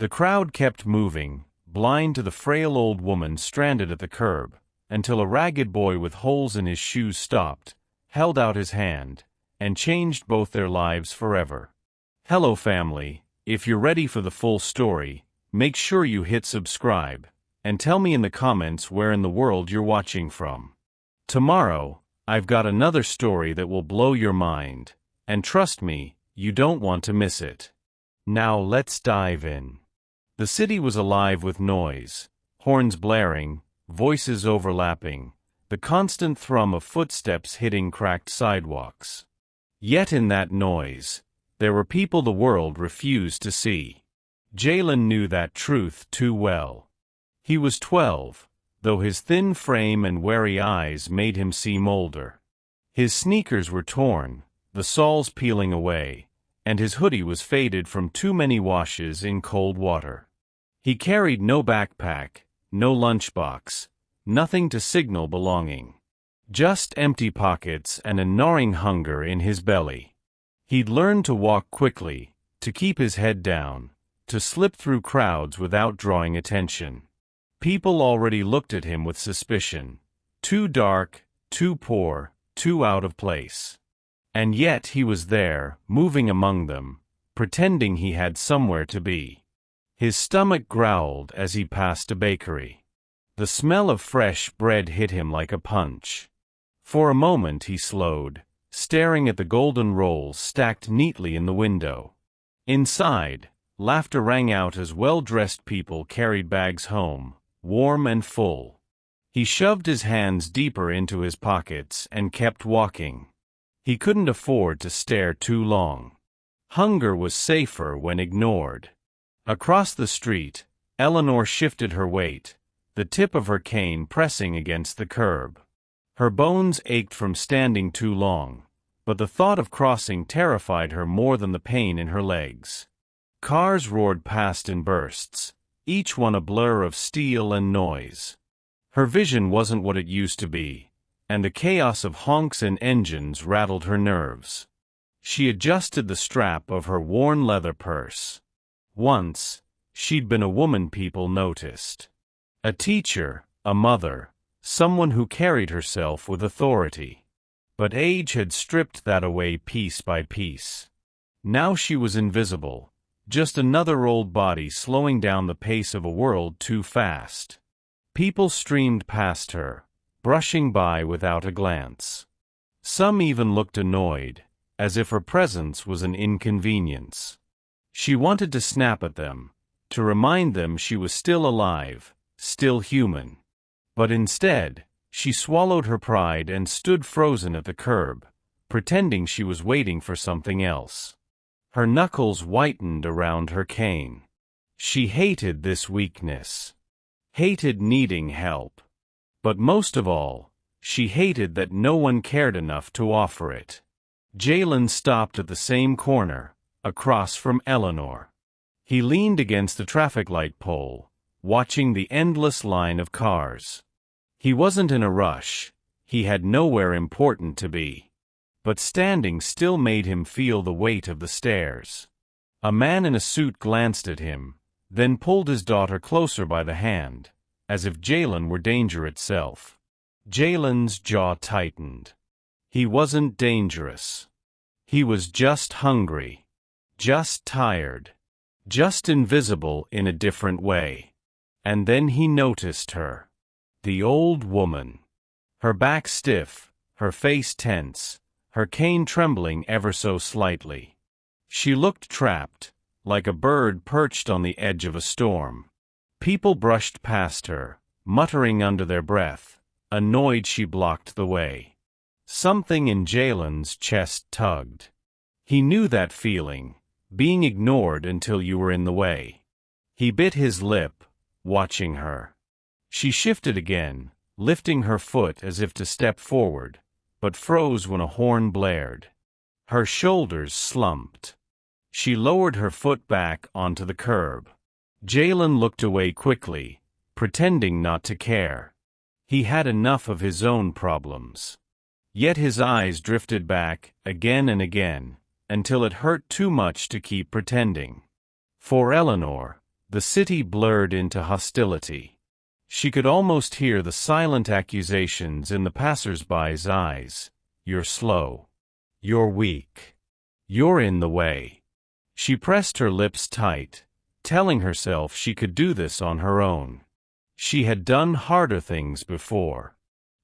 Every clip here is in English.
The crowd kept moving, blind to the frail old woman stranded at the curb, until a ragged boy with holes in his shoes stopped, held out his hand, and changed both their lives forever. Hello family, if you're ready for the full story, make sure you hit subscribe, and tell me in the comments where in the world you're watching from. Tomorrow, I've got another story that will blow your mind, and trust me, you don't want to miss it. Now let's dive in. The city was alive with noise, horns blaring, voices overlapping, the constant thrum of footsteps hitting cracked sidewalks. Yet in that noise, there were people the world refused to see. Jalen knew that truth too well. He was 12, though his thin frame and wary eyes made him seem older. His sneakers were torn, the soles peeling away, and his hoodie was faded from too many washes in cold water. He carried no backpack, no lunchbox, nothing to signal belonging. Just empty pockets and a gnawing hunger in his belly. He'd learned to walk quickly, to keep his head down, to slip through crowds without drawing attention. People already looked at him with suspicion. Too dark, too poor, too out of place. And yet he was there, moving among them, pretending he had somewhere to be. His stomach growled as he passed a bakery. The smell of fresh bread hit him like a punch. For a moment he slowed, staring at the golden rolls stacked neatly in the window. Inside, laughter rang out as well-dressed people carried bags home, warm and full. He shoved his hands deeper into his pockets and kept walking. He couldn't afford to stare too long. Hunger was safer when ignored. Across the street, Eleanor shifted her weight, the tip of her cane pressing against the curb. Her bones ached from standing too long, but the thought of crossing terrified her more than the pain in her legs. Cars roared past in bursts, each one a blur of steel and noise. Her vision wasn't what it used to be, and the chaos of honks and engines rattled her nerves. She adjusted the strap of her worn leather purse. Once, she'd been a woman people noticed. A teacher, a mother, someone who carried herself with authority. But age had stripped that away piece by piece. Now she was invisible, just another old body slowing down the pace of a world too fast. People streamed past her, brushing by without a glance. Some even looked annoyed, as if her presence was an inconvenience. She wanted to snap at them, to remind them she was still alive, still human. But instead, she swallowed her pride and stood frozen at the curb, pretending she was waiting for something else. Her knuckles whitened around her cane. She hated this weakness. Hated needing help. But most of all, she hated that no one cared enough to offer it. Jalen stopped at the same corner, across from Eleanor. He leaned against the traffic light pole, watching the endless line of cars. He wasn't in a rush, he had nowhere important to be. But standing still made him feel the weight of the stairs. A man in a suit glanced at him, then pulled his daughter closer by the hand, as if Jalen were danger itself. Jalen's jaw tightened. He wasn't dangerous. He was just hungry. Just tired. Just invisible in a different way. And then he noticed her. The old woman. Her back stiff, her face tense, her cane trembling ever so slightly. She looked trapped, like a bird perched on the edge of a storm. People brushed past her, muttering under their breath, annoyed she blocked the way. Something in Jalen's chest tugged. He knew that feeling, being ignored until you were in the way. He bit his lip, watching her. She shifted again, lifting her foot as if to step forward, but froze when a horn blared. Her shoulders slumped. She lowered her foot back onto the curb. Jalen looked away quickly, pretending not to care. He had enough of his own problems. Yet his eyes drifted back, again and again, until it hurt too much to keep pretending. For Eleanor, The city blurred into hostility. She could almost hear the silent accusations in the passers-by's eyes. You're slow. You're weak. You're in the way. She pressed her lips tight, telling herself she could do this on her own. She had done harder things before.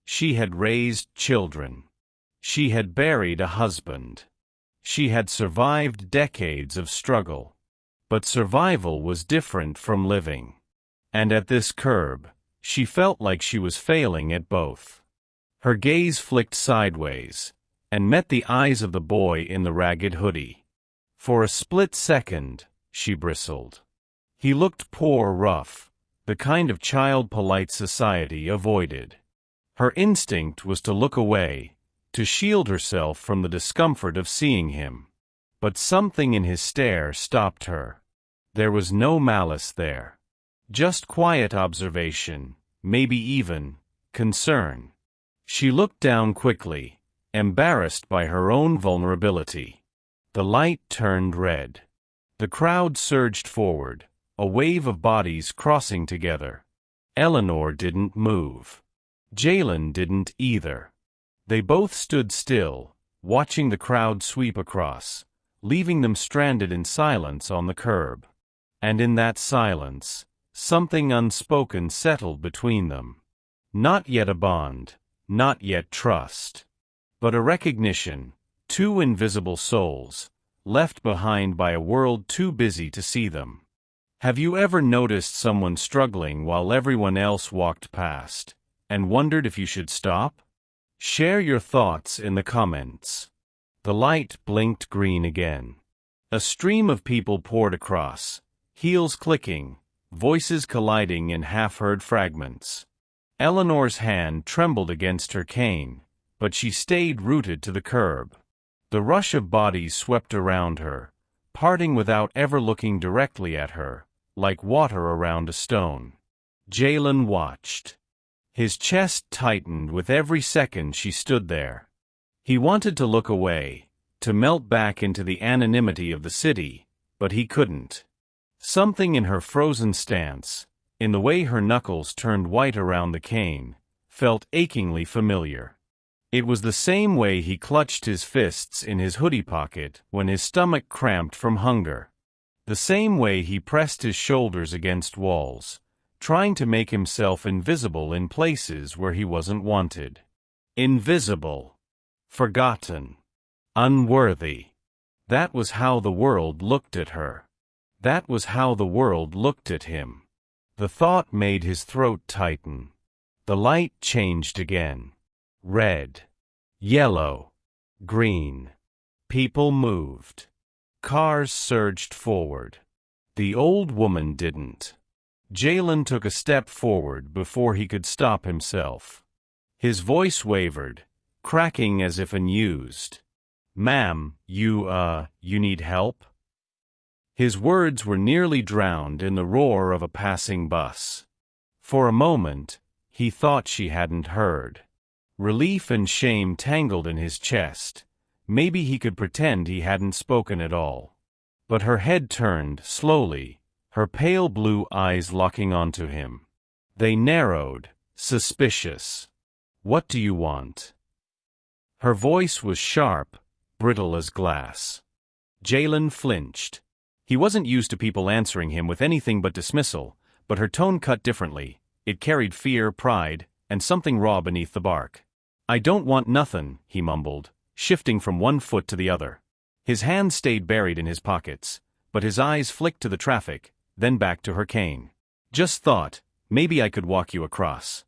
She had raised children. She had buried a husband. She had survived decades of struggle. But survival was different from living. And at this curb, she felt like she was failing at both. Her gaze flicked sideways, and met the eyes of the boy in the ragged hoodie. For a split second, she bristled. He looked poor, rough, the kind of child polite society avoided. Her instinct was to look away, to shield herself from the discomfort of seeing him. But something in his stare stopped her. There was no malice there. Just quiet observation, maybe even concern. She looked down quickly, embarrassed by her own vulnerability. The light turned red. The crowd surged forward, a wave of bodies crossing together. Eleanor didn't move. Jalen didn't either. They both stood still, watching the crowd sweep across, leaving them stranded in silence on the curb. And in that silence, something unspoken settled between them. Not yet a bond, not yet trust, but a recognition, two invisible souls, left behind by a world too busy to see them. Have you ever noticed someone struggling while everyone else walked past, and wondered if you should stop? Share your thoughts in the comments. The light blinked green again. A stream of people poured across, heels clicking, voices colliding in half-heard fragments. Eleanor's hand trembled against her cane, but she stayed rooted to the curb. The rush of bodies swept around her, parting without ever looking directly at her, like water around a stone. Jalen watched. His chest tightened with every second she stood there. He wanted to look away, to melt back into the anonymity of the city, but he couldn't. Something in her frozen stance, in the way her knuckles turned white around the cane, felt achingly familiar. It was the same way he clutched his fists in his hoodie pocket when his stomach cramped from hunger. The same way he pressed his shoulders against walls, trying to make himself invisible in places where he wasn't wanted. Invisible. Forgotten. Unworthy. That was how the world looked at her. That was how the world looked at him. The thought made his throat tighten. The light changed again. Red. Yellow. Green. People moved. Cars surged forward. The old woman didn't. Jalen took a step forward before he could stop himself. His voice wavered, cracking as if unused. "Ma'am, you need help?" His words were nearly drowned in the roar of a passing bus. For a moment, he thought she hadn't heard. Relief and shame tangled in his chest. Maybe he could pretend he hadn't spoken at all. But her head turned, slowly, her pale blue eyes locking onto him. They narrowed, suspicious. "What do you want?" Her voice was sharp, brittle as glass. Jalen flinched. He wasn't used to people answering him with anything but dismissal, but her tone cut differently. It carried fear, pride, and something raw beneath the bark. "I don't want nothin'," he mumbled, shifting from one foot to the other. His hands stayed buried in his pockets, but his eyes flicked to the traffic, then back to her cane. "Just thought, maybe I could walk you across."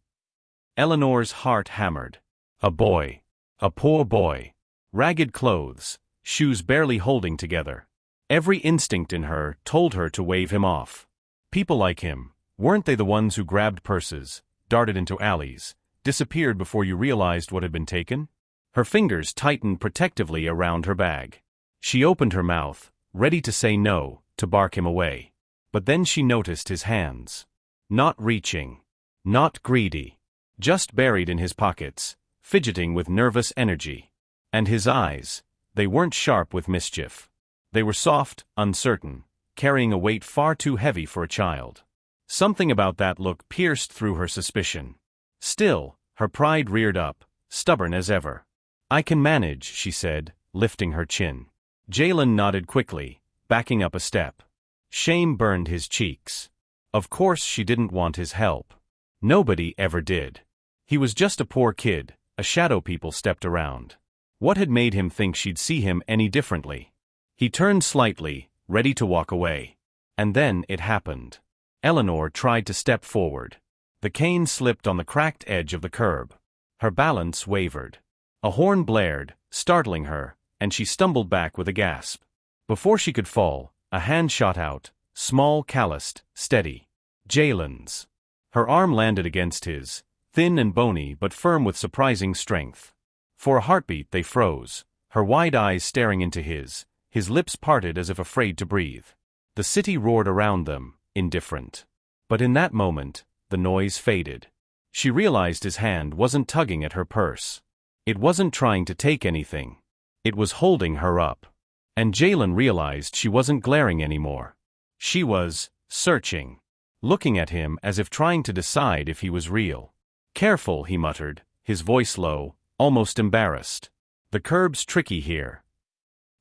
Eleanor's heart hammered. A boy. A poor boy. Ragged clothes, shoes barely holding together. Every instinct in her told her to wave him off. People like him, weren't they the ones who grabbed purses, darted into alleys, disappeared before you realized what had been taken? Her fingers tightened protectively around her bag. She opened her mouth, ready to say no, to bark him away. But then she noticed his hands. Not reaching. Not greedy. Just buried in his pockets, fidgeting with nervous energy. And his eyes, they weren't sharp with mischief. They were soft, uncertain, carrying a weight far too heavy for a child. Something about that look pierced through her suspicion. Still, her pride reared up, stubborn as ever. "I can manage," she said, lifting her chin. Jalen nodded quickly, backing up a step. Shame burned his cheeks. Of course she didn't want his help. Nobody ever did. He was just a poor kid, a shadow people stepped around. What had made him think she'd see him any differently? He turned slightly, ready to walk away. And then it happened. Eleanor tried to step forward. The cane slipped on the cracked edge of the curb. Her balance wavered. A horn blared, startling her, and she stumbled back with a gasp. Before she could fall, a hand shot out, small, calloused, steady. Jalen's. Her arm landed against his, thin and bony but firm with surprising strength. For a heartbeat they froze, her wide eyes staring into his lips parted as if afraid to breathe. The city roared around them, indifferent. But in that moment, the noise faded. She realized his hand wasn't tugging at her purse. It wasn't trying to take anything. It was holding her up. And Jalen realized she wasn't glaring anymore. She was searching. Looking at him as if trying to decide if he was real. "Careful," he muttered, his voice low, almost embarrassed. "The curb's tricky here."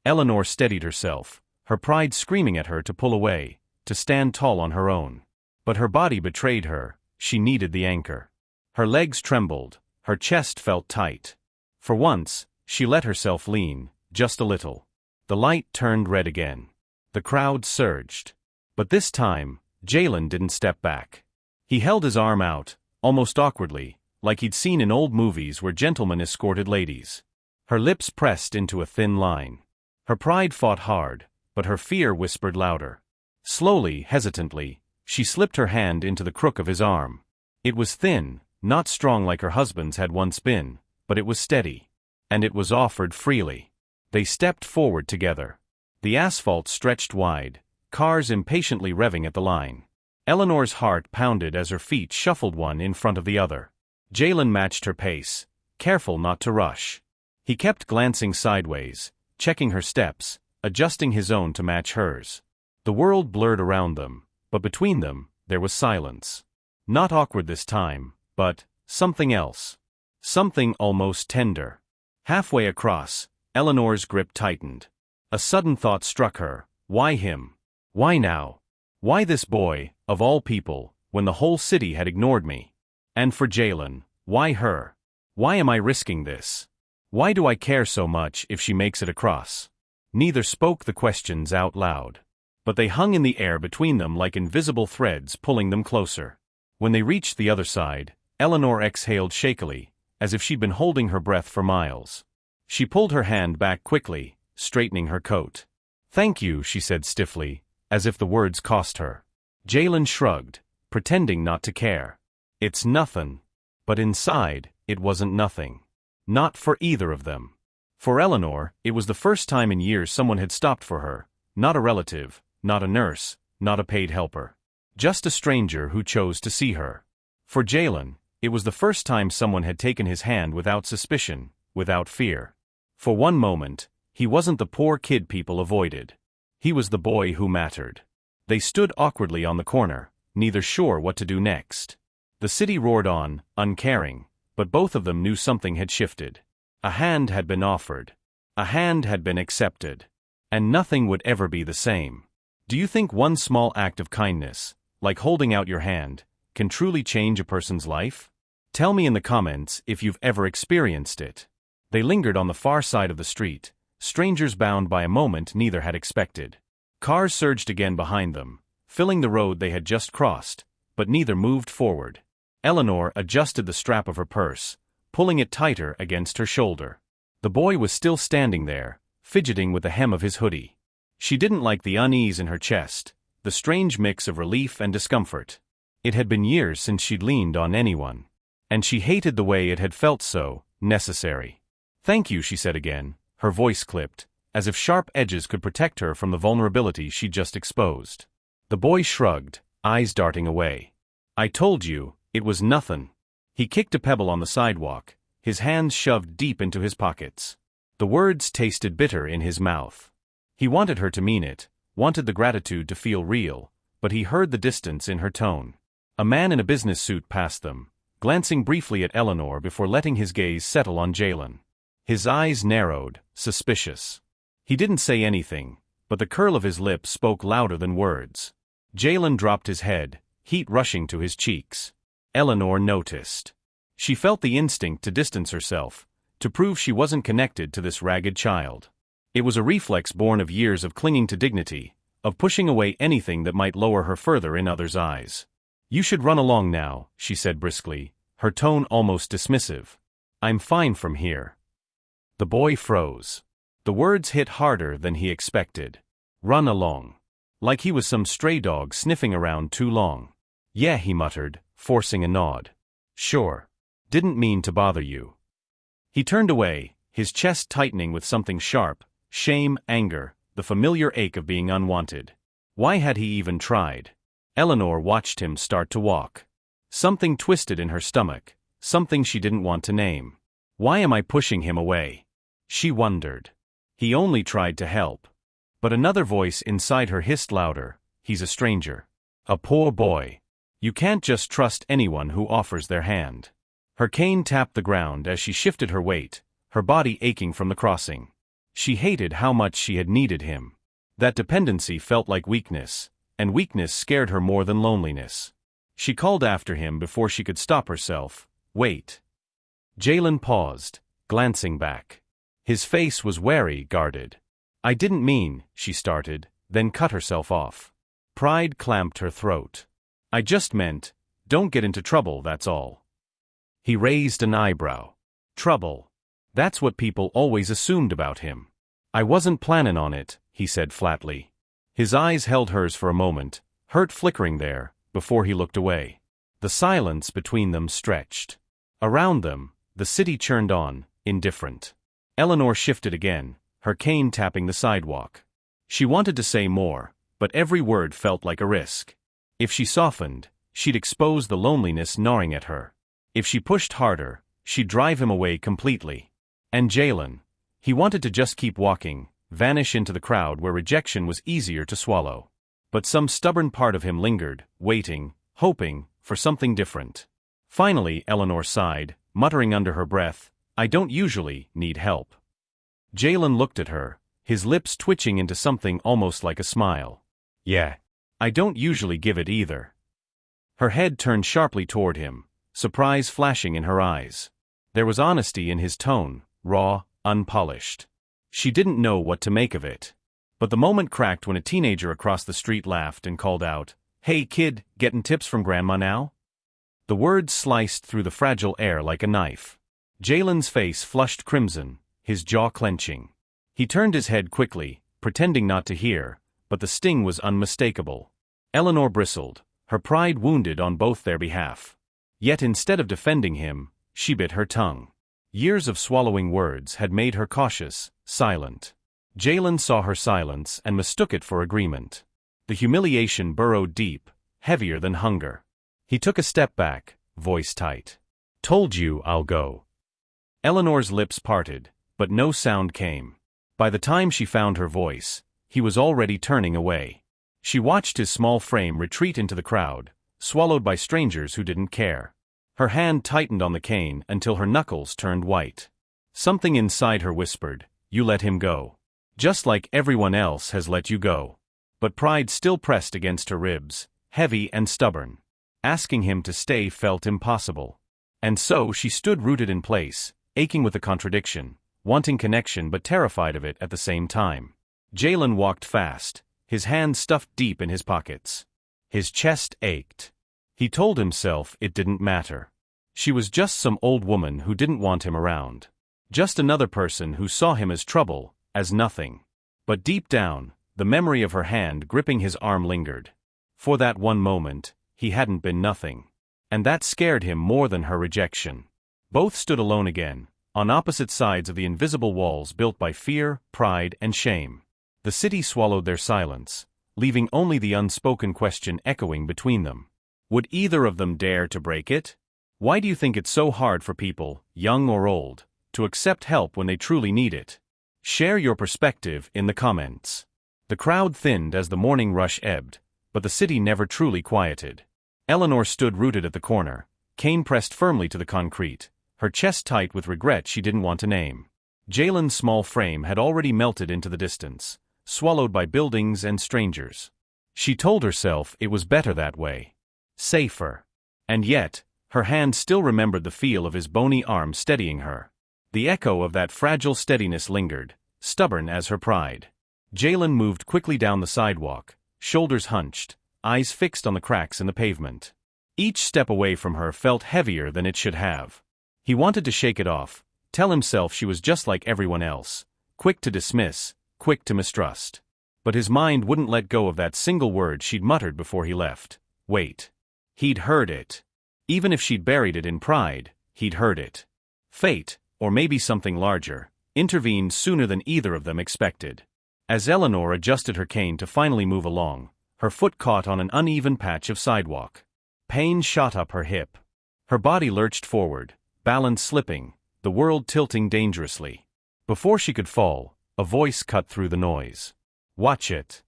Eleanor steadied herself, her pride screaming at her to pull away, to stand tall on her own. But her body betrayed her, she needed the anchor. Her legs trembled, her chest felt tight. For once, she let herself lean, just a little. The light turned red again. The crowd surged. But this time, Jalen didn't step back. He held his arm out, almost awkwardly, like he'd seen in old movies where gentlemen escorted ladies. Her lips pressed into a thin line. Her pride fought hard, but her fear whispered louder. Slowly, hesitantly, she slipped her hand into the crook of his arm. It was thin, not strong like her husband's had once been, but it was steady. And it was offered freely. They stepped forward together. The asphalt stretched wide, cars impatiently revving at the line. Eleanor's heart pounded as her feet shuffled one in front of the other. Jalen matched her pace, careful not to rush. He kept glancing sideways, checking her steps, adjusting his own to match hers. The world blurred around them, but between them, there was silence. Not awkward this time, but something else. Something almost tender. Halfway across, Eleanor's grip tightened. A sudden thought struck her. Why him? Why now? Why this boy, of all people, when the whole city had ignored me? And for Jalen, why her? Why am I risking this? Why do I care so much if she makes it across? Neither spoke the questions out loud. But they hung in the air between them like invisible threads pulling them closer. When they reached the other side, Eleanor exhaled shakily, as if she'd been holding her breath for miles. She pulled her hand back quickly, straightening her coat. "Thank you," she said stiffly, as if the words cost her. Jalen shrugged, pretending not to care. "It's nothin'." But inside, it wasn't nothing. Not for either of them. For Eleanor, it was the first time in years someone had stopped for her, not a relative, not a nurse, not a paid helper. Just a stranger who chose to see her. For Jalen, it was the first time someone had taken his hand without suspicion, without fear. For one moment, he wasn't the poor kid people avoided. He was the boy who mattered. They stood awkwardly on the corner, neither sure what to do next. The city roared on, uncaring, but both of them knew something had shifted. A hand had been offered. A hand had been accepted. And nothing would ever be the same. Do you think one small act of kindness, like holding out your hand, can truly change a person's life? Tell me in the comments if you've ever experienced it. They lingered on the far side of the street, strangers bound by a moment neither had expected. Cars surged again behind them, filling the road they had just crossed, but neither moved forward. Eleanor adjusted the strap of her purse, pulling it tighter against her shoulder. The boy was still standing there, fidgeting with the hem of his hoodie. She didn't like the unease in her chest, the strange mix of relief and discomfort. It had been years since she'd leaned on anyone. And she hated the way it had felt so necessary. "Thank you," she said again, her voice clipped, as if sharp edges could protect her from the vulnerability she'd just exposed. The boy shrugged, eyes darting away. "I told you, it was nothin'." He kicked a pebble on the sidewalk, his hands shoved deep into his pockets. The words tasted bitter in his mouth. He wanted her to mean it, wanted the gratitude to feel real, but he heard the distance in her tone. A man in a business suit passed them, glancing briefly at Eleanor before letting his gaze settle on Jalen. His eyes narrowed, suspicious. He didn't say anything, but the curl of his lips spoke louder than words. Jalen dropped his head, heat rushing to his cheeks. Eleanor noticed. She felt the instinct to distance herself, to prove she wasn't connected to this ragged child. It was a reflex born of years of clinging to dignity, of pushing away anything that might lower her further in others' eyes. "You should run along now," she said briskly, her tone almost dismissive. "I'm fine from here." The boy froze. The words hit harder than he expected. Run along. Like he was some stray dog sniffing around too long. "Yeah," he muttered, forcing a nod. "Sure. Didn't mean to bother you." He turned away, his chest tightening with something sharp, shame, anger, the familiar ache of being unwanted. Why had he even tried? Eleanor watched him start to walk. Something twisted in her stomach, something she didn't want to name. Why am I pushing him away? She wondered. He only tried to help. But another voice inside her hissed louder, "He's a stranger. A poor boy. You can't just trust anyone who offers their hand." Her cane tapped the ground as she shifted her weight, her body aching from the crossing. She hated how much she had needed him. That dependency felt like weakness, and weakness scared her more than loneliness. She called after him before she could stop herself. "Wait." Jalen paused, glancing back. His face was wary, guarded. "I didn't mean," she started, then cut herself off. Pride clamped her throat. "I just meant, don't get into trouble, that's all." He raised an eyebrow. "Trouble. That's what people always assumed about him." "I wasn't planning on it," he said flatly. His eyes held hers for a moment, hurt flickering there, before he looked away. The silence between them stretched. Around them, the city churned on, indifferent. Eleanor shifted again, her cane tapping the sidewalk. She wanted to say more, but every word felt like a risk. If she softened, she'd expose the loneliness gnawing at her. If she pushed harder, she'd drive him away completely. And Jalen, he wanted to just keep walking, vanish into the crowd where rejection was easier to swallow. But some stubborn part of him lingered, waiting, hoping, for something different. Finally, Eleanor sighed, muttering under her breath, "I don't usually need help." Jalen looked at her, his lips twitching into something almost like a smile. "Yeah. I don't usually give it either." Her head turned sharply toward him, surprise flashing in her eyes. There was honesty in his tone, raw, unpolished. She didn't know what to make of it. But the moment cracked when a teenager across the street laughed and called out, "Hey kid, getting tips from grandma now?" The words sliced through the fragile air like a knife. Jalen's face flushed crimson, his jaw clenching. He turned his head quickly, pretending not to hear, but the sting was unmistakable. Eleanor bristled, her pride wounded on both their behalf. Yet instead of defending him, she bit her tongue. Years of swallowing words had made her cautious, silent. Jalen saw her silence and mistook it for agreement. The humiliation burrowed deep, heavier than hunger. He took a step back, voice tight. "Told you I'll go." Eleanor's lips parted, but no sound came. By the time she found her voice, he was already turning away. She watched his small frame retreat into the crowd, swallowed by strangers who didn't care. Her hand tightened on the cane until her knuckles turned white. Something inside her whispered, "You let him go. Just like everyone else has let you go." But pride still pressed against her ribs, heavy and stubborn. Asking him to stay felt impossible. And so she stood rooted in place, aching with the contradiction, wanting connection but terrified of it at the same time. Jalen walked fast, his hands stuffed deep in his pockets. His chest ached. He told himself it didn't matter. She was just some old woman who didn't want him around. Just another person who saw him as trouble, as nothing. But deep down, the memory of her hand gripping his arm lingered. For that one moment, he hadn't been nothing. And that scared him more than her rejection. Both stood alone again, on opposite sides of the invisible walls built by fear, pride, and shame. The city swallowed their silence, leaving only the unspoken question echoing between them. Would either of them dare to break it? Why do you think it's so hard for people, young or old, to accept help when they truly need it? Share your perspective in the comments. The crowd thinned as the morning rush ebbed, but the city never truly quieted. Eleanor stood rooted at the corner, cane pressed firmly to the concrete, her chest tight with regret she didn't want to name. Jalen's small frame had already melted into the distance, swallowed by buildings and strangers. She told herself it was better that way. Safer. And yet, her hand still remembered the feel of his bony arm steadying her. The echo of that fragile steadiness lingered, stubborn as her pride. Jalen moved quickly down the sidewalk, shoulders hunched, eyes fixed on the cracks in the pavement. Each step away from her felt heavier than it should have. He wanted to shake it off, tell himself she was just like everyone else, quick to dismiss, quick to mistrust. But his mind wouldn't let go of that single word she'd muttered before he left. Wait. He'd heard it. Even if she'd buried it in pride, he'd heard it. Fate, or maybe something larger, intervened sooner than either of them expected. As Eleanor adjusted her cane to finally move along, her foot caught on an uneven patch of sidewalk. Pain shot up her hip. Her body lurched forward, balance slipping, the world tilting dangerously. Before she could fall, a voice cut through the noise. Watch it.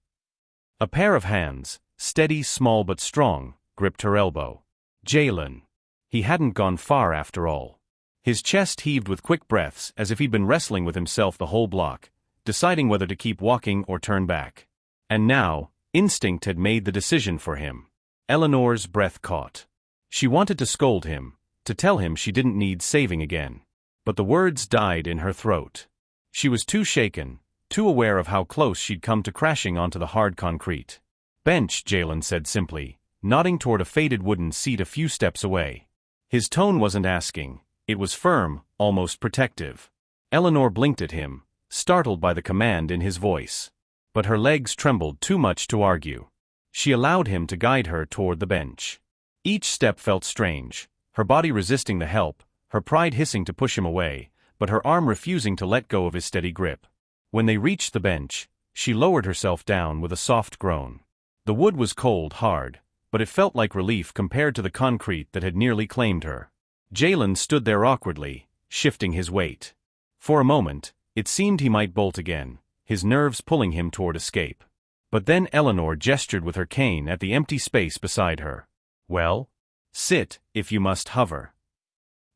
A pair of hands, steady, small but strong, gripped her elbow. Jalen. He hadn't gone far after all. His chest heaved with quick breaths as if he'd been wrestling with himself the whole block, deciding whether to keep walking or turn back. And now, instinct had made the decision for him. Eleanor's breath caught. She wanted to scold him, to tell him she didn't need saving again. But the words died in her throat. She was too shaken, too aware of how close she'd come to crashing onto the hard concrete. Bench, Jalen said simply, nodding toward a faded wooden seat a few steps away. His tone wasn't asking, it was firm, almost protective. Eleanor blinked at him, startled by the command in his voice. But her legs trembled too much to argue. She allowed him to guide her toward the bench. Each step felt strange, her body resisting the help, her pride hissing to push him away, but her arm refusing to let go of his steady grip. When they reached the bench, she lowered herself down with a soft groan. The wood was cold, hard, but it felt like relief compared to the concrete that had nearly claimed her. Jalen stood there awkwardly, shifting his weight. For a moment, it seemed he might bolt again, his nerves pulling him toward escape. But then Eleanor gestured with her cane at the empty space beside her. Well? Sit, if you must hover.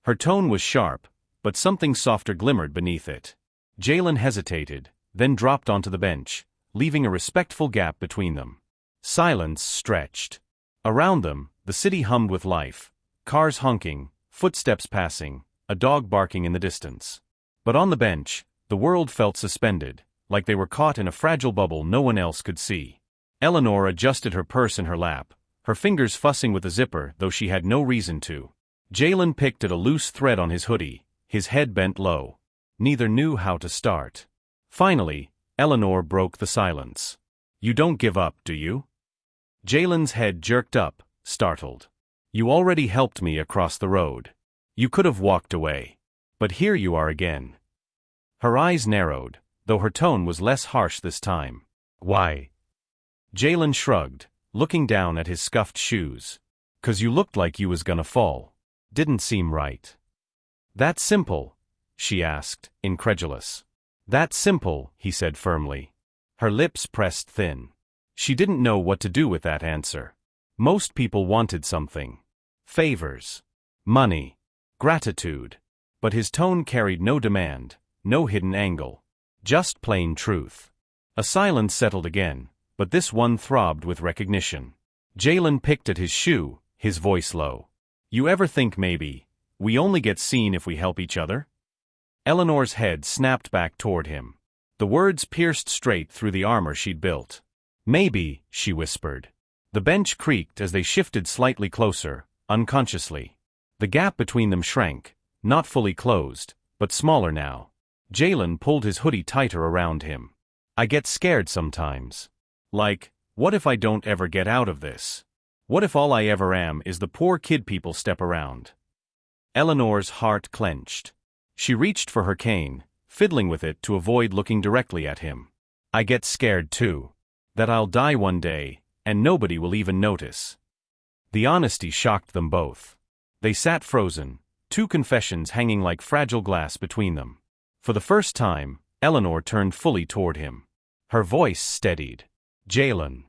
Her tone was sharp, but something softer glimmered beneath it. Jalen hesitated, then dropped onto the bench, leaving a respectful gap between them. Silence stretched. Around them, the city hummed with life, cars honking, footsteps passing, a dog barking in the distance. But on the bench, the world felt suspended, like they were caught in a fragile bubble no one else could see. Eleanor adjusted her purse in her lap, her fingers fussing with the zipper though she had no reason to. Jalen picked at a loose thread on his hoodie, his head bent low. Neither knew how to start. Finally, Eleanor broke the silence. You don't give up, do you? Jalen's head jerked up, startled. You already helped me across the road. You could have walked away. But here you are again. Her eyes narrowed, though her tone was less harsh this time. Why? Jalen shrugged, looking down at his scuffed shoes. 'Cause you looked like you was gonna fall. Didn't seem right. That simple? She asked, incredulous. That simple, he said firmly. Her lips pressed thin. She didn't know what to do with that answer. Most people wanted something. Favors. Money. Gratitude. But his tone carried no demand, no hidden angle. Just plain truth. A silence settled again, but this one throbbed with recognition. Jalen picked at his shoe, his voice low. You ever think maybe, we only get seen if we help each other? Eleanor's head snapped back toward him. The words pierced straight through the armor she'd built. Maybe, she whispered. The bench creaked as they shifted slightly closer, unconsciously. The gap between them shrank, not fully closed, but smaller now. Jalen pulled his hoodie tighter around him. I get scared sometimes. Like, what if I don't ever get out of this? What if all I ever am is the poor kid people step around? Eleanor's heart clenched. She reached for her cane, fiddling with it to avoid looking directly at him. I get scared too. That I'll die one day, and nobody will even notice. The honesty shocked them both. They sat frozen, two confessions hanging like fragile glass between them. For the first time, Eleanor turned fully toward him. Her voice steadied. "Jalen."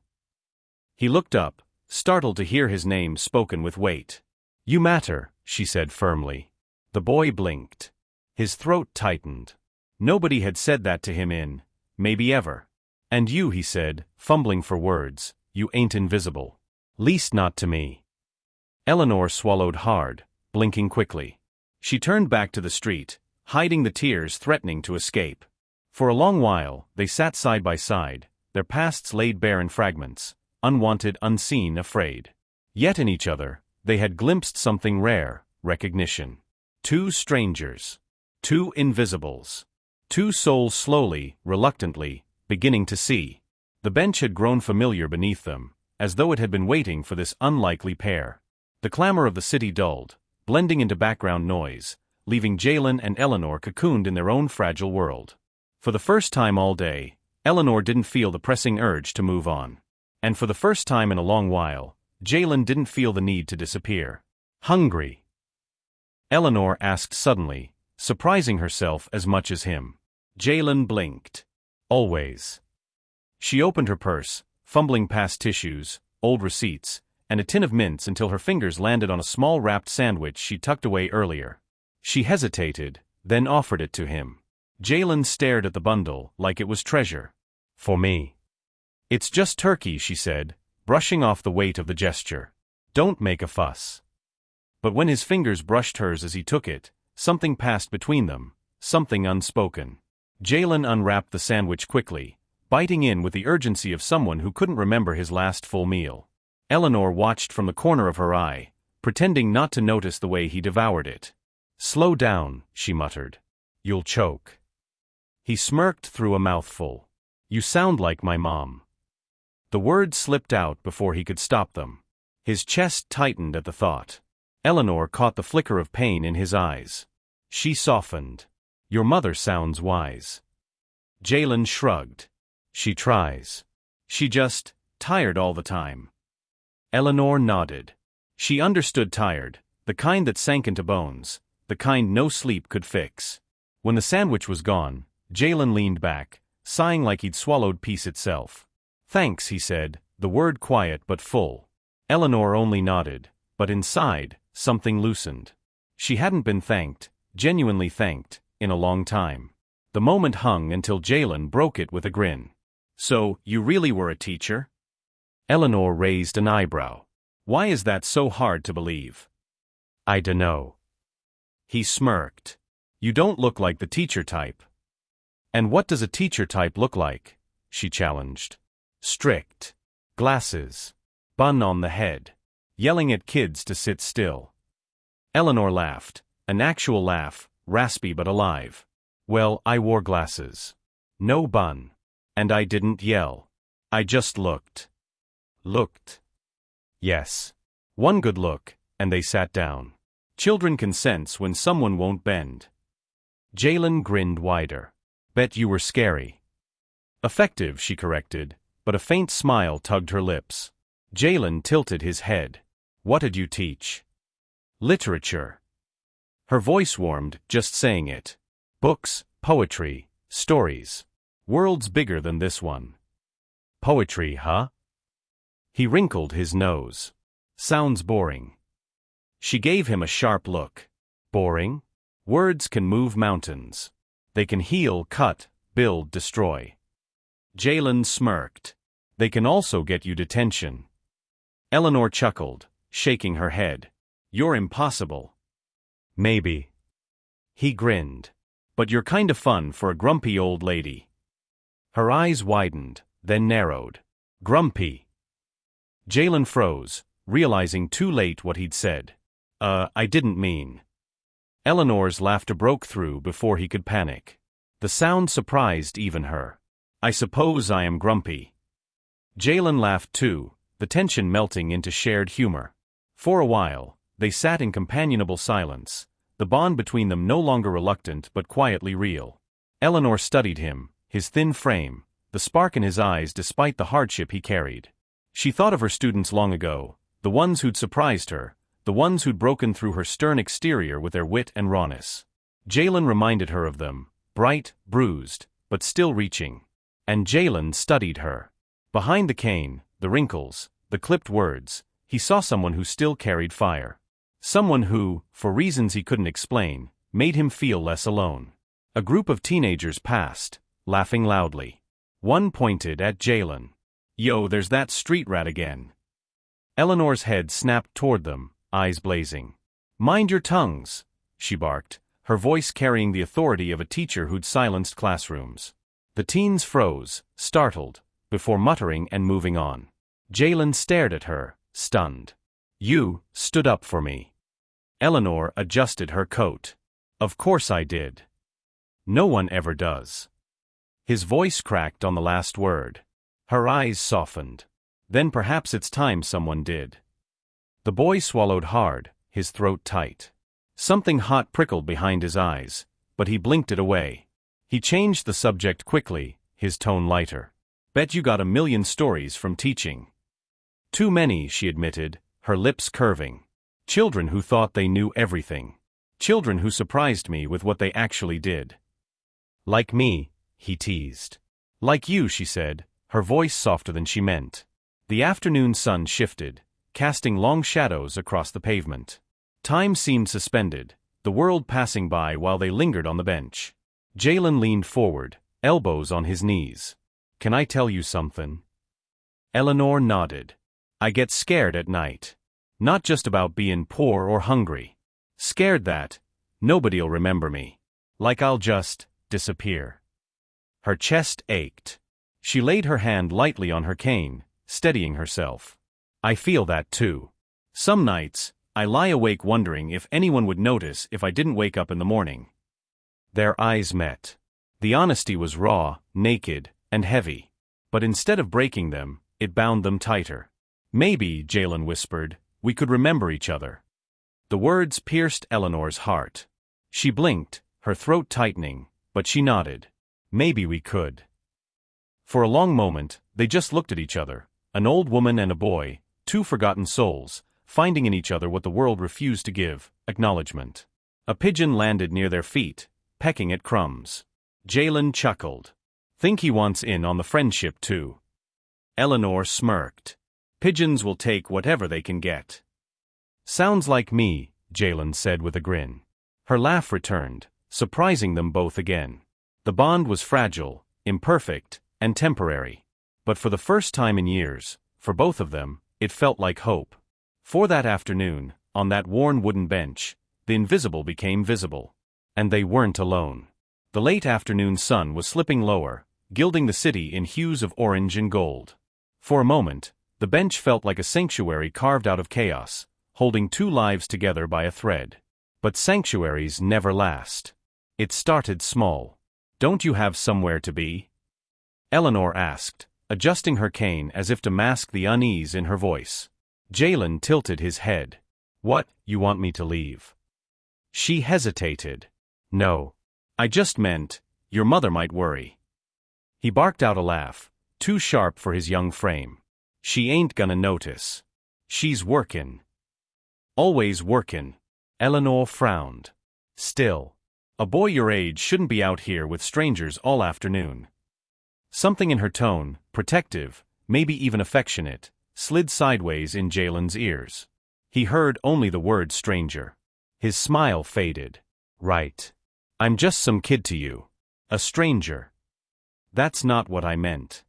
He looked up, startled to hear his name spoken with weight. "You matter," she said firmly. The boy blinked. His throat tightened. Nobody had said that to him in, maybe ever. "And you," he said, fumbling for words, "you ain't invisible. Least not to me." Eleanor swallowed hard, blinking quickly. She turned back to the street, hiding the tears threatening to escape. For a long while, they sat side by side, their pasts laid bare in fragments, unwanted, unseen, afraid. Yet in each other, they had glimpsed something rare: recognition. Two strangers. Two invisibles. Two souls slowly, reluctantly, beginning to see. The bench had grown familiar beneath them, as though it had been waiting for this unlikely pair. The clamor of the city dulled, blending into background noise, leaving Jalen and Eleanor cocooned in their own fragile world. For the first time all day, Eleanor didn't feel the pressing urge to move on. And for the first time in a long while, Jalen didn't feel the need to disappear. "Hungry?" Eleanor asked suddenly, surprising herself as much as him. Jalen blinked. "Always." She opened her purse, fumbling past tissues, old receipts, and a tin of mints until her fingers landed on a small wrapped sandwich she tucked away earlier. She hesitated, then offered it to him. Jalen stared at the bundle like it was treasure. "For me." "It's just turkey," she said, brushing off the weight of the gesture. "Don't make a fuss." But when his fingers brushed hers as he took it, something passed between them, something unspoken. Jalen unwrapped the sandwich quickly, biting in with the urgency of someone who couldn't remember his last full meal. Eleanor watched from the corner of her eye, pretending not to notice the way he devoured it. "Slow down," she muttered. "You'll choke." He smirked through a mouthful. "You sound like my mom." The words slipped out before he could stop them. His chest tightened at the thought. Eleanor caught the flicker of pain in his eyes. She softened. "Your mother sounds wise." Jalen shrugged. "She tries. She just, tired all the time." Eleanor nodded. She understood tired, the kind that sank into bones, the kind no sleep could fix. When the sandwich was gone, Jalen leaned back, sighing like he'd swallowed peace itself. "Thanks," he said, the word quiet but full. Eleanor only nodded, but inside, something loosened. She hadn't been thanked, genuinely thanked, in a long time. The moment hung until Jalen broke it with a grin. "So, you really were a teacher?" Eleanor raised an eyebrow. "Why is that so hard to believe?" "I dunno." He smirked. "You don't look like the teacher type." "And what does a teacher type look like?" she challenged. "Strict. Glasses. Bun on the head. Yelling at kids to sit still." Eleanor laughed, an actual laugh, raspy but alive. "Well, I wore glasses. No bun. And I didn't yell. I just looked." "Looked?" "Yes. One good look, and they sat down. Children can sense when someone won't bend." Jalen grinned wider. "Bet you were scary." "Effective," she corrected, but a faint smile tugged her lips. Jalen tilted his head. "What did you teach?" "Literature." Her voice warmed, just saying it. "Books, poetry, stories. Worlds bigger than this one." "Poetry, huh?" He wrinkled his nose. "Sounds boring." She gave him a sharp look. "Boring? Words can move mountains. They can heal, cut, build, destroy." Jalen smirked. "They can also get you detention." Eleanor chuckled, shaking her head. "You're impossible." "Maybe." He grinned. "But you're kinda fun for a grumpy old lady." Her eyes widened, then narrowed. "Grumpy." Jalen froze, realizing too late what he'd said. I didn't mean." Eleanor's laughter broke through before he could panic. The sound surprised even her. "I suppose I am grumpy." Jalen laughed too, the tension melting into shared humor. For a while, they sat in companionable silence, the bond between them no longer reluctant but quietly real. Eleanor studied him, his thin frame, the spark in his eyes despite the hardship he carried. She thought of her students long ago, the ones who'd surprised her, the ones who'd broken through her stern exterior with their wit and rawness. Jalen reminded her of them, bright, bruised, but still reaching. And Jalen studied her. Behind the cane, the wrinkles, the clipped words, he saw someone who still carried fire. Someone who, for reasons he couldn't explain, made him feel less alone. A group of teenagers passed, laughing loudly. One pointed at Jalen. "Yo, there's that street rat again." Eleanor's head snapped toward them, eyes blazing. "Mind your tongues," she barked, her voice carrying the authority of a teacher who'd silenced classrooms. The teens froze, startled, before muttering and moving on. Jalen stared at her, stunned. "You stood up for me." Eleanor adjusted her coat. "Of course I did. No one ever does." His voice cracked on the last word. Her eyes softened. "Then perhaps it's time someone did." The boy swallowed hard, his throat tight. Something hot prickled behind his eyes, but he blinked it away. He changed the subject quickly, his tone lighter. "Bet you got a million stories from teaching." "Too many," she admitted, her lips curving. "Children who thought they knew everything. Children who surprised me with what they actually did." "Like me," he teased. "Like you," she said, her voice softer than she meant. The afternoon sun shifted, casting long shadows across the pavement. Time seemed suspended, the world passing by while they lingered on the bench. Jalen leaned forward, elbows on his knees. "Can I tell you something?" Eleanor nodded. "I get scared at night. Not just about being poor or hungry. Scared that nobody'll remember me. Like I'll just disappear." Her chest ached. She laid her hand lightly on her cane, steadying herself. "I feel that too. Some nights, I lie awake wondering if anyone would notice if I didn't wake up in the morning." Their eyes met. The honesty was raw, naked, and heavy. But instead of breaking them, it bound them tighter. "Maybe," Jalen whispered, "we could remember each other." The words pierced Eleanor's heart. She blinked, her throat tightening, but she nodded. "Maybe we could." For a long moment, they just looked at each other, an old woman and a boy, two forgotten souls, finding in each other what the world refused to give, acknowledgement. A pigeon landed near their feet, pecking at crumbs. Jalen chuckled. "Think he wants in on the friendship too." Eleanor smirked. "Pigeons will take whatever they can get." "Sounds like me," Jalen said with a grin. Her laugh returned, surprising them both again. The bond was fragile, imperfect, and temporary. But for the first time in years, for both of them, it felt like hope. For that afternoon, on that worn wooden bench, the invisible became visible. And they weren't alone. The late afternoon sun was slipping lower, gilding the city in hues of orange and gold. For a moment, the bench felt like a sanctuary carved out of chaos, holding two lives together by a thread. But sanctuaries never last. It started small. "Don't you have somewhere to be?" Eleanor asked, adjusting her cane as if to mask the unease in her voice. Jalen tilted his head. "What, you want me to leave?" She hesitated. "No. I just meant, your mother might worry." He barked out a laugh, too sharp for his young frame. "She ain't gonna notice. She's workin'." "Always workin'." Eleanor frowned. "Still. A boy your age shouldn't be out here with strangers all afternoon." Something in her tone, protective, maybe even affectionate, slid sideways in Jalen's ears. He heard only the word stranger. His smile faded. "Right. I'm just some kid to you. A stranger." "That's not what I meant."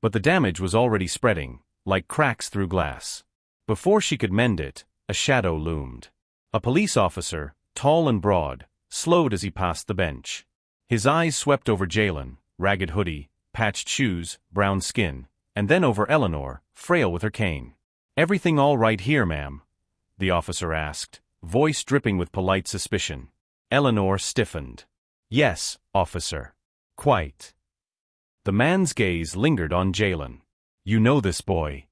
But the damage was already spreading, like cracks through glass. Before she could mend it, a shadow loomed. A police officer, tall and broad, slowed as he passed the bench. His eyes swept over Jalen, ragged hoodie, patched shoes, brown skin, and then over Eleanor, frail with her cane. "Everything all right here, ma'am?" the officer asked, voice dripping with polite suspicion. Eleanor stiffened. "Yes, officer. Quite." The man's gaze lingered on Jalen. "You know this boy?"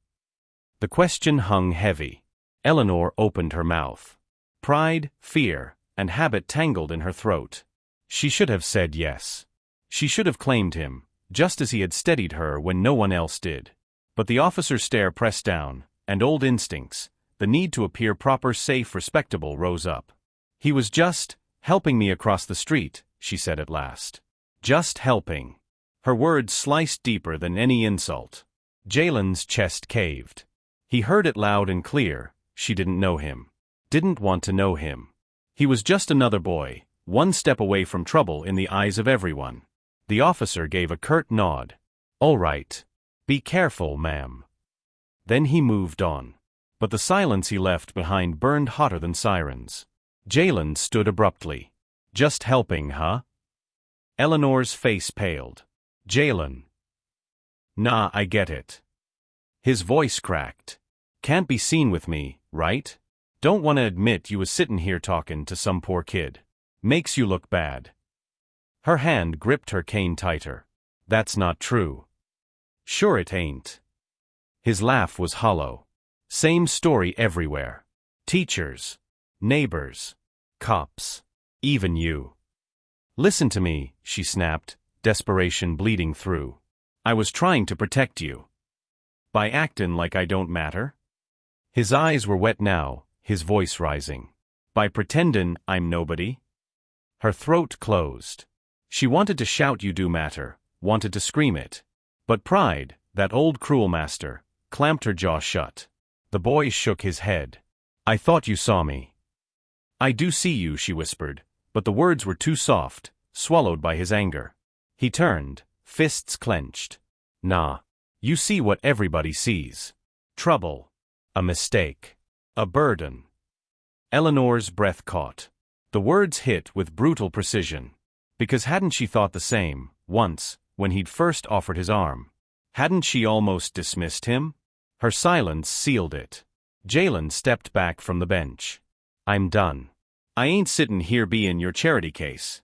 The question hung heavy. Eleanor opened her mouth. Pride, fear, and habit tangled in her throat. She should have said yes. She should have claimed him, just as he had steadied her when no one else did. But the officer's stare pressed down, and old instincts, the need to appear proper, safe, respectable, rose up. "He was just helping me across the street," she said at last. "Just helping." Her words sliced deeper than any insult. Jalen's chest caved. He heard it loud and clear. She didn't know him. Didn't want to know him. He was just another boy, one step away from trouble in the eyes of everyone. The officer gave a curt nod. "All right. Be careful, ma'am." Then he moved on. But the silence he left behind burned hotter than sirens. Jalen stood abruptly. "Just helping, huh?" Eleanor's face paled. "Jalen." "Nah, I get it." His voice cracked. "Can't be seen with me, right? Don't want to admit you was sitting here talking to some poor kid. Makes you look bad." Her hand gripped her cane tighter. "That's not true." "Sure it ain't." His laugh was hollow. "Same story everywhere. Teachers, neighbors, cops, even you." "Listen to me," she snapped, desperation bleeding through. "I was trying to protect you. By acting like I don't matter?" His eyes were wet now, his voice rising. "By pretending I'm nobody?" Her throat closed. She wanted to shout "You do matter," wanted to scream it. But pride, that old cruel master, clamped her jaw shut. The boy shook his head. "I thought you saw me." "I do see you," she whispered, but the words were too soft, swallowed by his anger. He turned, fists clenched. "Nah. You see what everybody sees. Trouble. A mistake. A burden." Eleanor's breath caught. The words hit with brutal precision. Because hadn't she thought the same, once, when he'd first offered his arm? Hadn't she almost dismissed him? Her silence sealed it. Jalen stepped back from the bench. "I'm done. I ain't sittin' here bein' your charity case."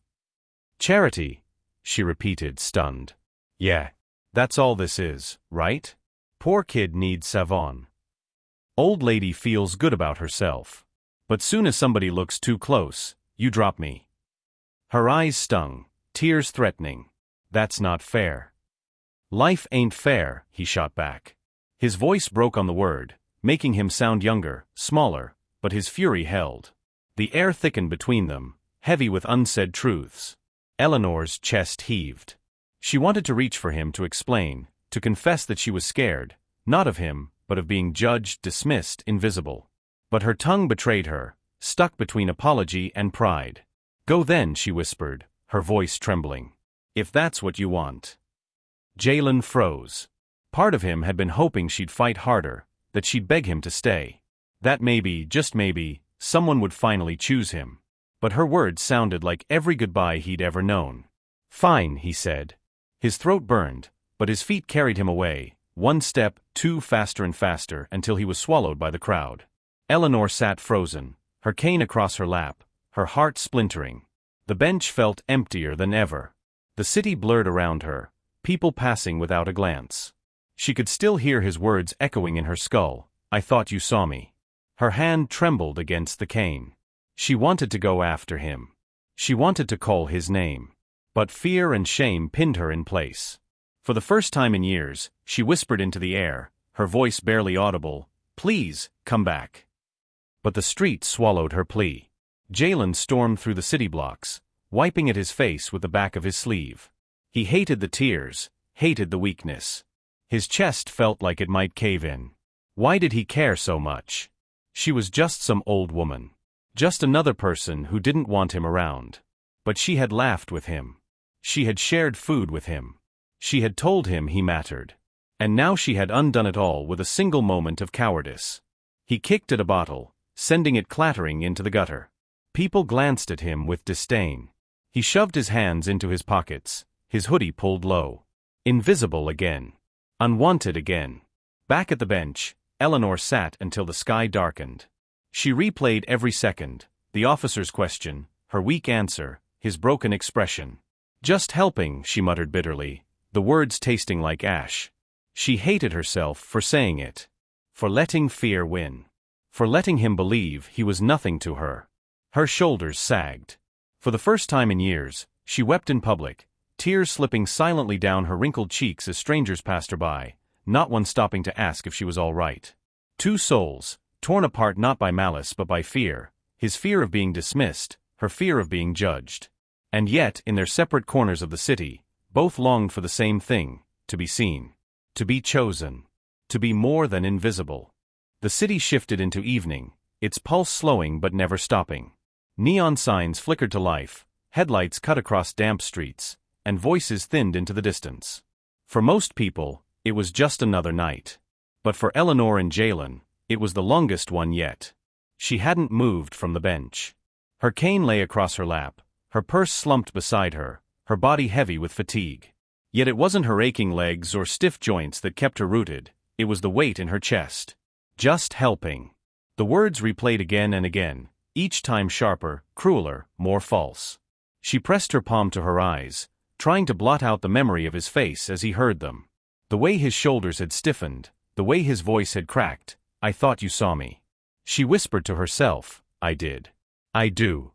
"Charity?" she repeated, stunned. "Yeah. That's all this is, right? Poor kid needs savon. Old lady feels good about herself. But soon as somebody looks too close, you drop me." Her eyes stung, tears threatening. "That's not fair." "Life ain't fair," he shot back. His voice broke on the word, making him sound younger, smaller, but his fury held. The air thickened between them, heavy with unsaid truths. Eleanor's chest heaved. She wanted to reach for him to explain, to confess that she was scared, not of him, but of being judged, dismissed, invisible. But her tongue betrayed her, stuck between apology and pride. "Go then," she whispered, her voice trembling. "If that's what you want." Jalen froze. Part of him had been hoping she'd fight harder, that she'd beg him to stay. That maybe, just maybe, someone would finally choose him. But her words sounded like every goodbye he'd ever known. "Fine," he said. His throat burned, but his feet carried him away, one step, two, faster and faster, until he was swallowed by the crowd. Eleanor sat frozen, her cane across her lap, her heart splintering. The bench felt emptier than ever. The city blurred around her, people passing without a glance. She could still hear his words echoing in her skull. "I thought you saw me." Her hand trembled against the cane. She wanted to go after him. She wanted to call his name. But fear and shame pinned her in place. For the first time in years, she whispered into the air, her voice barely audible, "Please, come back." But the street swallowed her plea. Jalen stormed through the city blocks, wiping at his face with the back of his sleeve. He hated the tears, hated the weakness. His chest felt like it might cave in. Why did he care so much? She was just some old woman. Just another person who didn't want him around. But she had laughed with him. She had shared food with him. She had told him he mattered. And now she had undone it all with a single moment of cowardice. He kicked at a bottle, sending it clattering into the gutter. People glanced at him with disdain. He shoved his hands into his pockets, his hoodie pulled low. Invisible again. Unwanted again. Back at the bench, Eleanor sat until the sky darkened. She replayed every second, the officer's question, her weak answer, his broken expression. "Just helping," she muttered bitterly, the words tasting like ash. She hated herself for saying it. For letting fear win. For letting him believe he was nothing to her. Her shoulders sagged. For the first time in years, she wept in public, tears slipping silently down her wrinkled cheeks as strangers passed her by, not one stopping to ask if she was all right. Two souls, torn apart not by malice but by fear, his fear of being dismissed, her fear of being judged. And yet, in their separate corners of the city, Both longed for the same thing, to be seen, to be chosen, to be more than invisible. The city shifted into evening, its pulse slowing but never stopping. Neon signs flickered to life, headlights cut across damp streets, and voices thinned into the distance. For most people, it was just another night. But for Eleanor and Jalen, it was the longest one yet. She hadn't moved from the bench. Her cane lay across her lap, her purse slumped beside her, her body heavy with fatigue. Yet it wasn't her aching legs or stiff joints that kept her rooted, it was the weight in her chest. Just helping. The words replayed again and again, each time sharper, crueler, more false. She pressed her palm to her eyes, trying to blot out the memory of his face as he heard them. The way his shoulders had stiffened, the way his voice had cracked. "I thought you saw me." She whispered to herself, "I did. I do."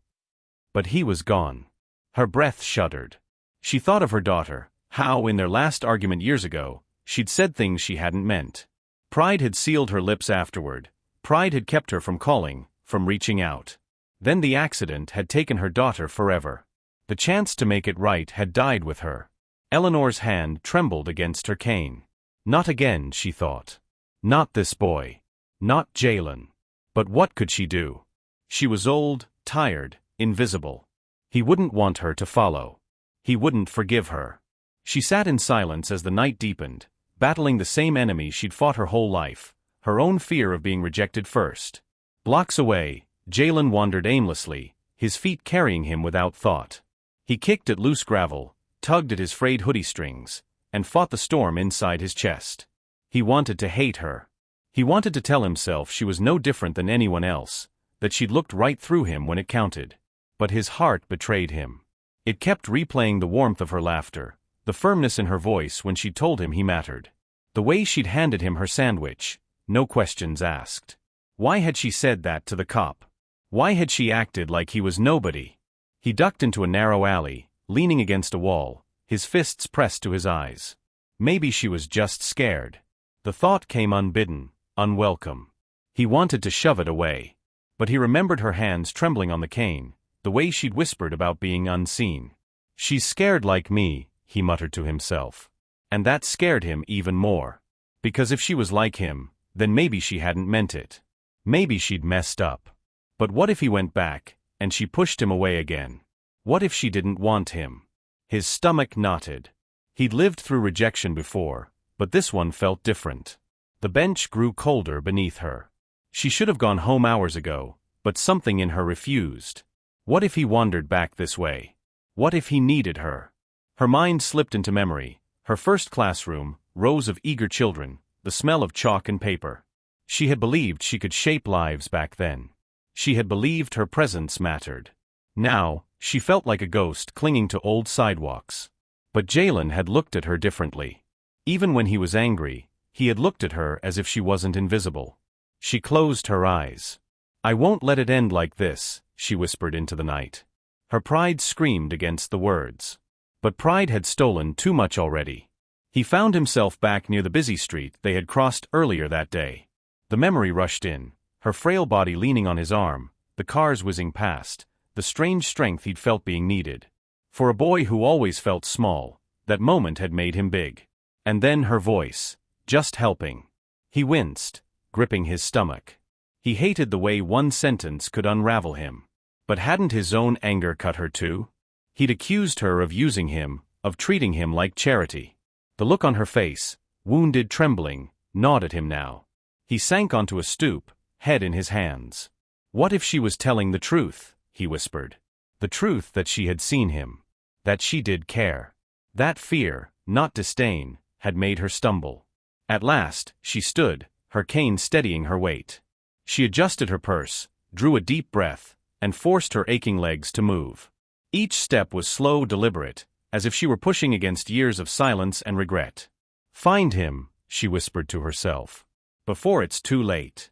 But he was gone. Her breath shuddered. She thought of her daughter, how, in their last argument years ago, she'd said things she hadn't meant. Pride had sealed her lips afterward. Pride had kept her from calling, from reaching out. Then the accident had taken her daughter forever. The chance to make it right had died with her. Eleanor's hand trembled against her cane. Not again, she thought. Not this boy. Not Jalen. But what could she do? She was old, tired, invisible. He wouldn't want her to follow. He wouldn't forgive her. She sat in silence as the night deepened, battling the same enemy she'd fought her whole life, her own fear of being rejected first. Blocks away, Jalen wandered aimlessly, his feet carrying him without thought. He kicked at loose gravel, tugged at his frayed hoodie strings, and fought the storm inside his chest. He wanted to hate her. He wanted to tell himself she was no different than anyone else, that she'd looked right through him when it counted. But his heart betrayed him. It kept replaying the warmth of her laughter, the firmness in her voice when she told him he mattered. The way she'd handed him her sandwich, no questions asked. Why had she said that to the cop? Why had she acted like he was nobody? He ducked into a narrow alley, leaning against a wall, his fists pressed to his eyes. Maybe she was just scared. The thought came unbidden, unwelcome. He wanted to shove it away. But he remembered her hands trembling on the cane, the way she'd whispered about being unseen. "She's scared like me," he muttered to himself. And that scared him even more. Because if she was like him, then maybe she hadn't meant it. Maybe she'd messed up. But what if he went back, and she pushed him away again? What if she didn't want him? His stomach knotted. He'd lived through rejection before, but this one felt different. The bench grew colder beneath her. She should have gone home hours ago, but something in her refused. What if he wandered back this way? What if he needed her? Her mind slipped into memory, her first classroom, rows of eager children, the smell of chalk and paper. She had believed she could shape lives back then. She had believed her presence mattered. Now, she felt like a ghost clinging to old sidewalks. But Jalen had looked at her differently. Even when he was angry, he had looked at her as if she wasn't invisible. She closed her eyes. "I won't let it end like this," she whispered into the night. Her pride screamed against the words. But pride had stolen too much already. He found himself back near the busy street they had crossed earlier that day. The memory rushed in, her frail body leaning on his arm, the cars whizzing past, the strange strength he'd felt being needed. For a boy who always felt small, that moment had made him big. And then her voice, "Just helping." He winced, gripping his stomach. He hated the way one sentence could unravel him. But hadn't his own anger cut her too? He'd accused her of using him, of treating him like charity. The look on her face, wounded, trembling, gnawed at him now. He sank onto a stoop, head in his hands. What if she was telling the truth, he whispered. The truth that she had seen him. That she did care. That fear, not disdain, had made her stumble. At last, she stood, her cane steadying her weight. She adjusted her purse, drew a deep breath, and forced her aching legs to move. Each step was slow, deliberate, as if she were pushing against years of silence and regret. "Find him," she whispered to herself, "before it's too late."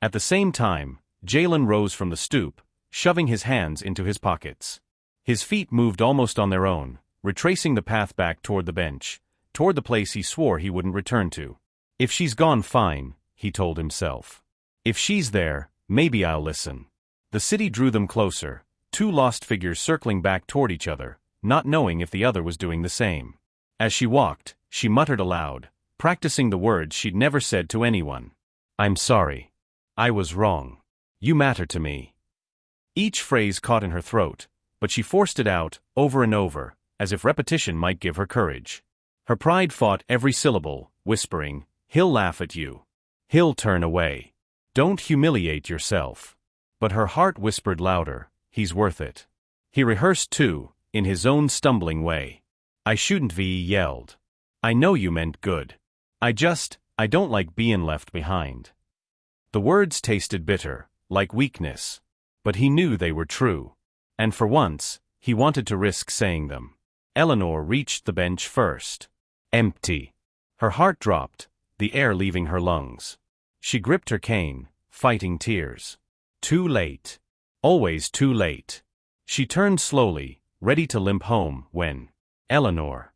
At the same time, Jalen rose from the stoop, shoving his hands into his pockets. His feet moved almost on their own, retracing the path back toward the bench, toward the place he swore he wouldn't return to. "If she's gone, fine," he told himself. "If she's there, maybe I'll listen." The city drew them closer, two lost figures circling back toward each other, not knowing if the other was doing the same. As she walked, she muttered aloud, practicing the words she'd never said to anyone. "I'm sorry. I was wrong. You matter to me." Each phrase caught in her throat, but she forced it out, over and over, as if repetition might give her courage. Her pride fought every syllable, whispering, "He'll laugh at you. He'll turn away. Don't humiliate yourself." But her heart whispered louder, "He's worth it." He rehearsed too, in his own stumbling way. "I shouldn't," he yelled. "I know you meant good. I don't like being left behind." The words tasted bitter, like weakness. But he knew they were true. And for once, he wanted to risk saying them. Eleanor reached the bench first. Empty. Her heart dropped, the air leaving her lungs. She gripped her cane, fighting tears. Too late. Always too late. She turned slowly, ready to limp home, when Eleanor.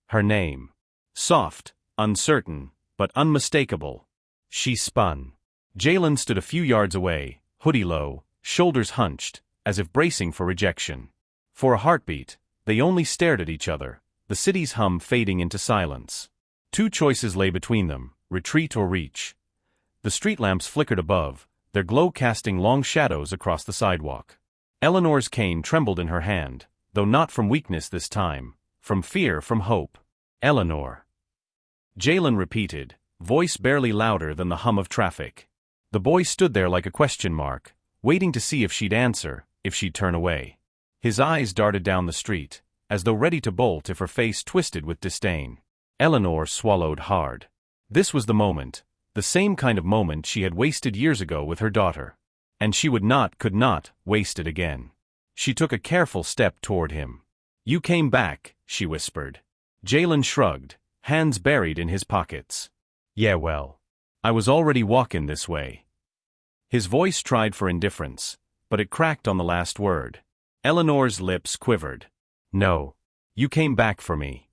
Her name. Soft, uncertain, but unmistakable. She spun. Jalen stood a few yards away, hoodie low, shoulders hunched, as if bracing for rejection. For a heartbeat, they only stared at each other, the city's hum fading into silence. Two choices lay between them, retreat or reach. The street lamps flickered above, their glow casting long shadows across the sidewalk. Eleanor's cane trembled in her hand, though not from weakness this time, from fear, from hope. "Eleanor." Jalen repeated, voice barely louder than the hum of traffic. The boy stood there like a question mark, waiting to see if she'd answer, if she'd turn away. His eyes darted down the street, as though ready to bolt if her face twisted with disdain. Eleanor swallowed hard. This was the moment, the same kind of moment she had wasted years ago with her daughter. And she could not, waste it again. She took a careful step toward him. "You came back," she whispered. Jalen shrugged, hands buried in his pockets. "Yeah, well. I was already walking this way." His voice tried for indifference, but it cracked on the last word. Eleanor's lips quivered. "No. You came back for me."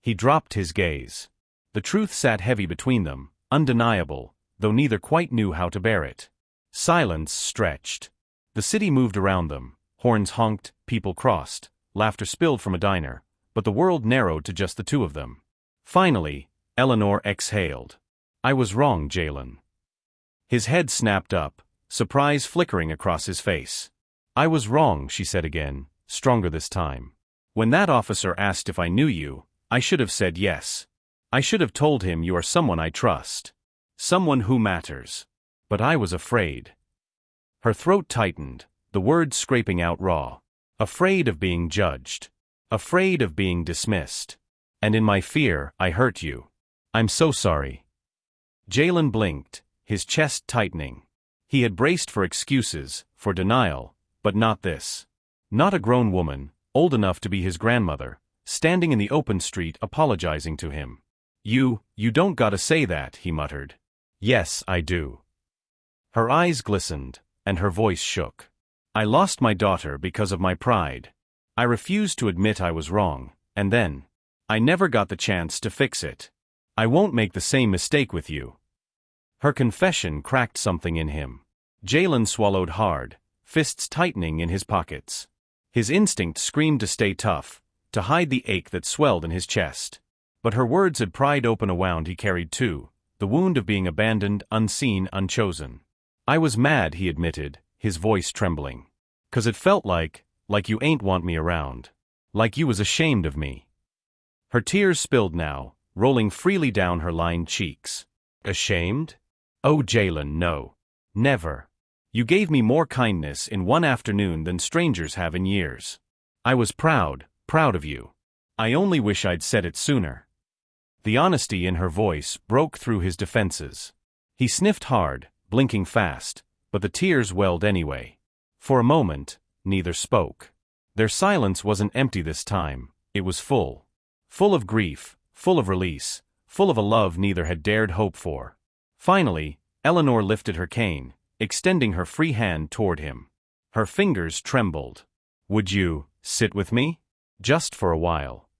He dropped his gaze. The truth sat heavy between them, undeniable, though neither quite knew how to bear it. Silence stretched. The city moved around them, horns honked, people crossed, laughter spilled from a diner, but the world narrowed to just the two of them. Finally, Eleanor exhaled. "I was wrong, Jalen." His head snapped up, surprise flickering across his face. "I was wrong," she said again, stronger this time. "When that officer asked if I knew you, I should have said yes. I should have told him you are someone I trust. Someone who matters. But I was afraid." Her throat tightened, the words scraping out raw. "Afraid of being judged. Afraid of being dismissed. And in my fear, I hurt you. I'm so sorry." Jalen blinked, his chest tightening. He had braced for excuses, for denial, but not this. Not a grown woman, old enough to be his grandmother, standing in the open street apologizing to him. You don't gotta say that," he muttered. "Yes, I do." Her eyes glistened, and her voice shook. "I lost my daughter because of my pride. I refused to admit I was wrong, and then I never got the chance to fix it. I won't make the same mistake with you." Her confession cracked something in him. Jalen swallowed hard, fists tightening in his pockets. His instinct screamed to stay tough, to hide the ache that swelled in his chest. But her words had pried open a wound he carried too, the wound of being abandoned, unseen, unchosen. "I was mad," he admitted, his voice trembling. "'Cause it felt like you ain't want me around. Like you was ashamed of me." Her tears spilled now, rolling freely down her lined cheeks. "Ashamed? Oh, Jalen, no. Never. You gave me more kindness in one afternoon than strangers have in years. I was proud of you. I only wish I'd said it sooner." The honesty in her voice broke through his defenses. He sniffed hard, blinking fast, but the tears welled anyway. For a moment, neither spoke. Their silence wasn't empty this time, it was full. Full of grief, full of release, full of a love neither had dared hope for. Finally, Eleanor lifted her cane, extending her free hand toward him. Her fingers trembled. "Would you sit with me? Just for a while."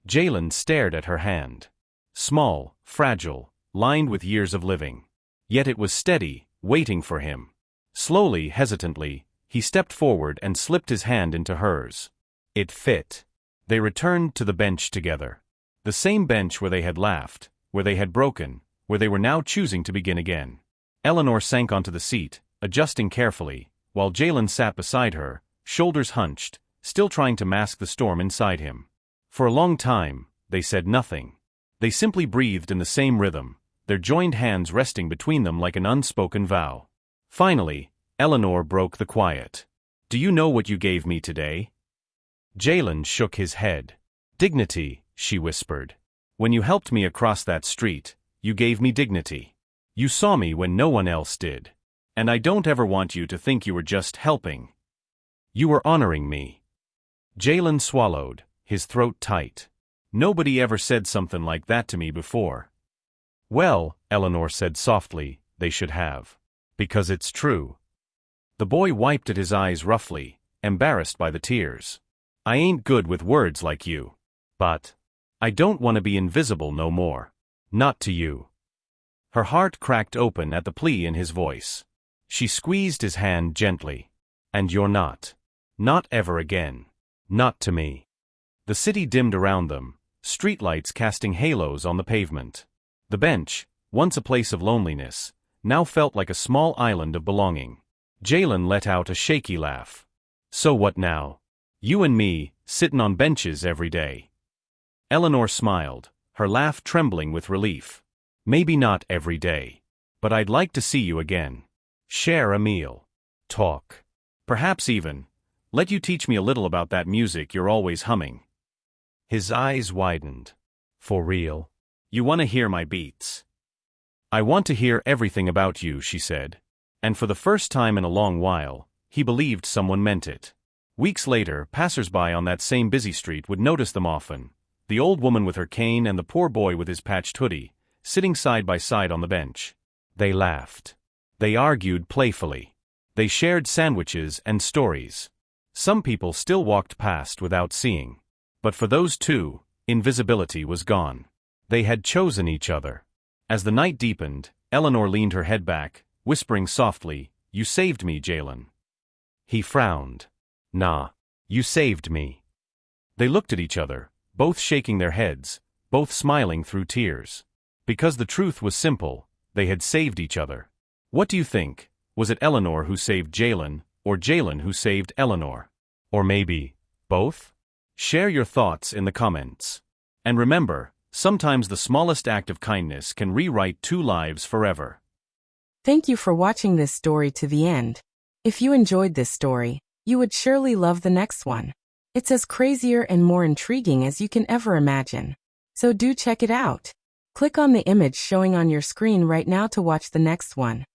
Jalen stared at her hand. Small, fragile, lined with years of living. Yet it was steady, waiting for him. Slowly, hesitantly, he stepped forward and slipped his hand into hers. It fit. They returned to the bench together. The same bench where they had laughed, where they had broken, where they were now choosing to begin again. Eleanor sank onto the seat, adjusting carefully, while Jalen sat beside her, shoulders hunched, still trying to mask the storm inside him. For a long time, they said nothing. They simply breathed in the same rhythm, their joined hands resting between them like an unspoken vow. Finally, Eleanor broke the quiet. "Do you know what you gave me today?" Jalen shook his head. "Dignity," she whispered. "When you helped me across that street, you gave me dignity. You saw me when no one else did. And I don't ever want you to think you were just helping. You were honoring me." Jalen swallowed, his throat tight. "Nobody ever said something like that to me before." "Well," Eleanor said softly, "they should have. Because it's true." The boy wiped at his eyes roughly, embarrassed by the tears. "I ain't good with words like you. But I don't want to be invisible no more. Not to you." Her heart cracked open at the plea in his voice. She squeezed his hand gently. "And you're not. Not ever again. Not to me." The city dimmed around them, streetlights casting halos on the pavement. The bench, once a place of loneliness, now felt like a small island of belonging. Jalen let out a shaky laugh. "So what now? You and me, sittin' on benches every day." Eleanor smiled, her laugh trembling with relief. "Maybe not every day. But I'd like to see you again. Share a meal. Talk. Perhaps even let you teach me a little about that music you're always humming." His eyes widened. "For real? You want to hear my beats?" "I want to hear everything about you," she said. And for the first time in a long while, he believed someone meant it. Weeks later, passers-by on that same busy street would notice them often, the old woman with her cane and the poor boy with his patched hoodie, sitting side by side on the bench. They laughed. They argued playfully. They shared sandwiches and stories. Some people still walked past without seeing. But for those two, invisibility was gone. They had chosen each other. As the night deepened, Eleanor leaned her head back, whispering softly, "You saved me, Jalen." He frowned. "Nah, you saved me." They looked at each other, both shaking their heads, both smiling through tears. Because the truth was simple, they had saved each other. What do you think? Was it Eleanor who saved Jalen, or Jalen who saved Eleanor? Or maybe both? Share your thoughts in the comments. And remember, sometimes the smallest act of kindness can rewrite two lives forever. Thank you for watching this story to the end. If you enjoyed this story, you would surely love the next one. It's as crazier and more intriguing as you can ever imagine. So do check it out. Click on the image showing on your screen right now to watch the next one.